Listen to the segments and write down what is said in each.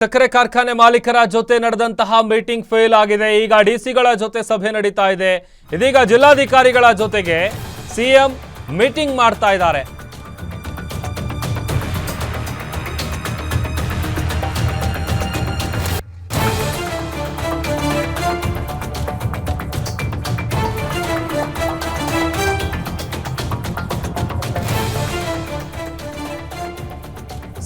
ಸಕ್ಕರೆ ಕಾರ್ಖಾನೆ ಮಾಲೀಕರ ಜೊತೆ ನಡೆದಂತಹ ಮೀಟಿಂಗ್ ಫೇಲ್ ಆಗಿದೆ. ಈಗ ಡಿಸಿಗಳ ಜೊತೆ ಸಭೆ ನಡೀತಾ ಇದೆ. ಇದೀಗ ಜಿಲ್ಲಾಧಿಕಾರಿಗಳ ಜೊತೆಗೆ ಸಿಎಂ ಮೀಟಿಂಗ್ ಮಾಡ್ತಾ ಇದ್ದಾರೆ.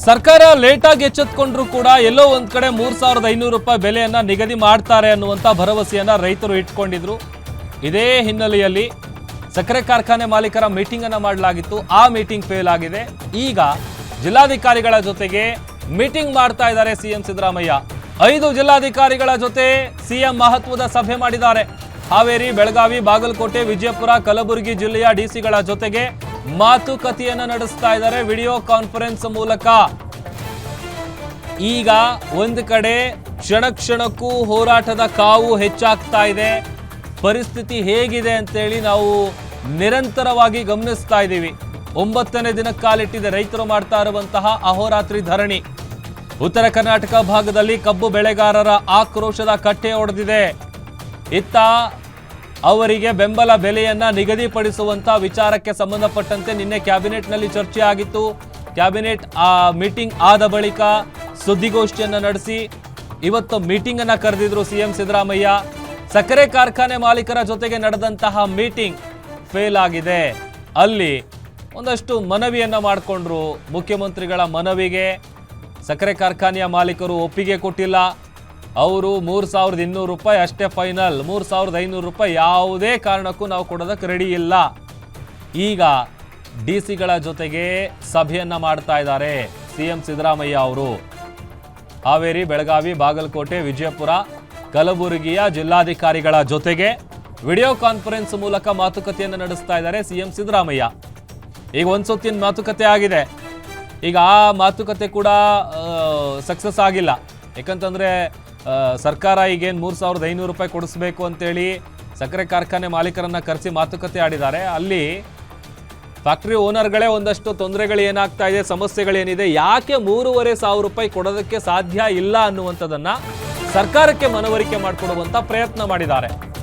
ಸರ್ಕಾರ ಲೇಟ್ ಆಗಿ ಎಚ್ಚೆತ್ತುಕೊಂಡ್ರು ಕೂಡ ಎಲ್ಲೋ ಒಂದ್ ಕಡೆ 3500 ರೂಪಾಯಿ ಬೆಲೆಯನ್ನ ನಿಗದಿ ಮಾಡ್ತಾರೆ ಅನ್ನುವಂತ ಭರವಸೆಯನ್ನ ರೈತರು ಇಟ್ಕೊಂಡಿದ್ರು. ಇದೇ ಹಿನ್ನೆಲೆಯಲ್ಲಿ ಸಕ್ಕರೆ ಕಾರ್ಖಾನೆ ಮಾಲೀಕರ ಮೀಟಿಂಗ್ ಅನ್ನ ಮಾಡಲಾಗಿತ್ತು. ಆ ಮೀಟಿಂಗ್ ಫೇಲ್ ಆಗಿದೆ. ಈಗ ಜಿಲ್ಲಾಧಿಕಾರಿಗಳ ಜೊತೆಗೆ ಮೀಟಿಂಗ್ ಮಾಡ್ತಾ ಇದ್ದಾರೆ ಸಿಎಂ ಸಿದ್ದರಾಮಯ್ಯ. 5 ಜಿಲ್ಲಾಧಿಕಾರಿಗಳ ಜೊತೆ ಸಿಎಂ ಮಹತ್ವದ ಸಭೆ ಮಾಡಿದ್ದಾರೆ. ಹಾವೇರಿ, ಬೆಳಗಾವಿ, ಬಾಗಲಕೋಟೆ, ವಿಜಯಪುರ, ಕಲಬುರಗಿ ಜಿಲ್ಲೆಯ ಡಿಸಿಗಳ ಜೊತೆಗೆ ಮಾತುಕತೆಯನ್ನ ನಡೆಸ್ತಾ ಇದ್ದಾರೆ ವಿಡಿಯೋ ಕಾನ್ಫರೆನ್ಸ್ ಮೂಲಕ. ಈಗ ಒಂದು ಕಡೆ ಕ್ಷಣ ಕ್ಷಣಕ್ಕೂ ಹೋರಾಟದ ಕಾವು ಹೆಚ್ಚಾಗ್ತಾ ಇದೆ. ಪರಿಸ್ಥಿತಿ ಹೇಗಿದೆ ಅಂತೇಳಿ ನಾವು ನಿರಂತರವಾಗಿ ಗಮನಿಸ್ತಾ ಇದ್ದೀವಿ. 9ನೇ ದಿನಕ್ಕೆ ಕಾಲಿಟ್ಟಿದೆ ರೈತರು ಮಾಡ್ತಾ ಇರುವಂತಹ ಅಹೋರಾತ್ರಿ ಧರಣಿ. ಉತ್ತರ ಕರ್ನಾಟಕ ಭಾಗದಲ್ಲಿ ಕಬ್ಬು ಬೆಳೆಗಾರರ ಆಕ್ರೋಶದ ಕಟ್ಟೆ ಒಡೆದಿದೆ. ಇತ್ತ ಅವರಿಗೆ ಬೆಂಬಲ ಬೆಲೆಯನ್ನ ನಿಗದಿಪಡಿಸುವಂತ ವಿಚಾರಕ್ಕೆ ಸಂಬಂಧಪಟ್ಟಂತೆ ನಿನ್ನೆ ಕ್ಯಾಬಿನೆಟ್ನಲ್ಲಿ ಚರ್ಚೆ ಆಗಿತ್ತು. ಕ್ಯಾಬಿನೆಟ್ ಮೀಟಿಂಗ್ ಆದ ಬಳಿಕ ಸುದ್ದಿಗೋಷ್ಠಿಯನ್ನ ನಡೆಸಿ ಇವತ್ತು ಮೀಟಿಂಗ್ ಅನ್ನ ಕರೆದಿದ್ರು ಸಿಎಂ ಸಿದ್ದರಾಮಯ್ಯ. ಸಕ್ಕರೆ ಕಾರ್ಖಾನೆ ಮಾಲೀಕರ ಜೊತೆಗೆ ನಡೆದಂತಹ ಮೀಟಿಂಗ್ ಫೇಲ್ ಆಗಿದೆ. ಅಲ್ಲಿ ಒಂದಷ್ಟು ಮನವಿಯನ್ನ ಮಾಡಿಕೊಂಡ್ರು. ಮುಖ್ಯಮಂತ್ರಿಗಳ ಮನವಿಗೆ ಸಕ್ಕರೆ ಕಾರ್ಖಾನೆಯ ಮಾಲೀಕರು ಒಪ್ಪಿಗೆ ಕೊಟ್ಟಿಲ್ಲ. ಅವರು 3200 ರೂಪಾಯಿ ಅಷ್ಟೇ ಫೈನಲ್, 3500 ರೂಪಾಯಿ ಯಾವುದೇ ಕಾರಣಕ್ಕೂ ನಾವು ಕೊಡೋದಕ್ಕೆ ರೆಡಿ ಇಲ್ಲ. ಈಗ ಡಿಸಿಗಳ ಜೊತೆಗೆ ಸಭೆಯನ್ನ ಮಾಡ್ತಾ ಇದ್ದಾರೆ ಸಿಎಂ ಸಿದ್ದರಾಮಯ್ಯ ಅವರು. ಹಾವೇರಿ, ಬೆಳಗಾವಿ, ಬಾಗಲಕೋಟೆ, ವಿಜಯಪುರ, ಕಲಬುರಗಿಯ ಜಿಲ್ಲಾಧಿಕಾರಿಗಳ ಜೊತೆಗೆ ವಿಡಿಯೋ ಕಾನ್ಫರೆನ್ಸ್ ಮೂಲಕ ಮಾತುಕತೆಯನ್ನು ನಡೆಸ್ತಾ ಇದ್ದಾರೆ ಸಿಎಂ ಸಿದ್ದರಾಮಯ್ಯ. ಈಗ ಒಂದು ಸುತ್ತಿನ ಮಾತುಕತೆ ಆಗಿದೆ. ಈಗ ಆ ಮಾತುಕತೆ ಕೂಡ ಸಕ್ಸಸ್ ಆಗಿಲ್ಲ. ಯಾಕಂತಂದ್ರೆ ಸರ್ಕಾರ ಈಗೇನು 3500 ರೂಪಾಯಿ ಕೊಡಿಸ್ಬೇಕು ಅಂತೇಳಿ ಸಕ್ಕರೆ ಕಾರ್ಖಾನೆ ಮಾಲೀಕರನ್ನ ಕರೆಸಿ ಮಾತುಕತೆ ಆಡಿದ್ದಾರೆ. ಅಲ್ಲಿ ಫ್ಯಾಕ್ಟ್ರಿ ಓನರ್ಗಳೇ ಒಂದಷ್ಟು ತೊಂದರೆಗಳು ಏನಾಗ್ತಾ ಇದೆ, ಸಮಸ್ಯೆಗಳೇನಿದೆ, ಯಾಕೆ 3500 ರೂಪಾಯಿ ಕೊಡೋದಕ್ಕೆ ಸಾಧ್ಯ ಇಲ್ಲ ಅನ್ನುವಂಥದ್ದನ್ನ ಸರ್ಕಾರಕ್ಕೆ ಮನವರಿಕೆ ಮಾಡಿಕೊಡುವಂತ ಪ್ರಯತ್ನ ಮಾಡಿದ್ದಾರೆ.